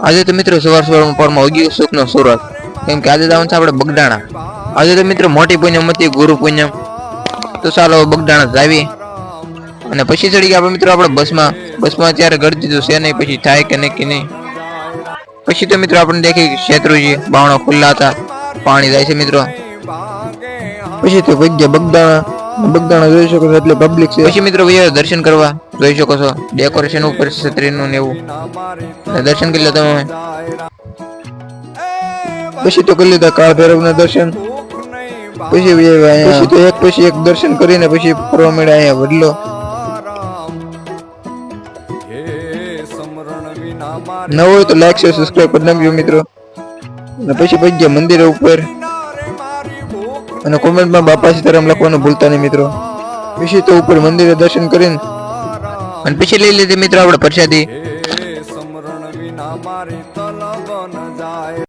આજે તો મિત્રો સવારમાં પરમાં ઉગ્યું સુખનો સુરત, કેમ કે આજે જવાનું છે આપણે બગદાણા. આજે તો મિત્રો મોટી પૂનમ હતી, ગુરુ પૂનમ. તો ચાલો બગદાણા જાવી અને પછી ચડી ગયા આપણે મિત્રો આપણે બસમાં અત્યારે ગળતી તો છે નહીં, પછી થાય કે નક્કી નહીં. પછી તો મિત્રો આપણે દેખી શેત્રુજી બાવણો ખુલ્લા હતા, પાણી જાય છે મિત્રો. પછી તો બગદાણા જોઈ શકો છો, એટલે પબ્લિક છે. પછી મિત્રો દર્શન કરવા જોઈ શકો છો, ડેકોરેશન ઉપર છત્રીનું ને એવું દર્શન કરી લો તમે. પછી તો કરી લીધા કાળ ભૈરવના દર્શન. પછી તો એક પછી એક દર્શન કરીને પછી ફરવા મળ્યા અહીંયા વડલો. ન હોય તો લાઈક શેર સબસ્ક્રાઇબ કરી નાખજો મિત્રો. અને પછી પહોંચી ગયા મંદિર ઉપર, અને કોમેન્ટમાં બાપા સીતારામ લખવાનું ભૂલતા નહીં મિત્રો. પછી તો ઉપર મંદિરે દર્શન કરીને અને પછી લઈ લીધી મિત્રો આપણે પ્રસાદી.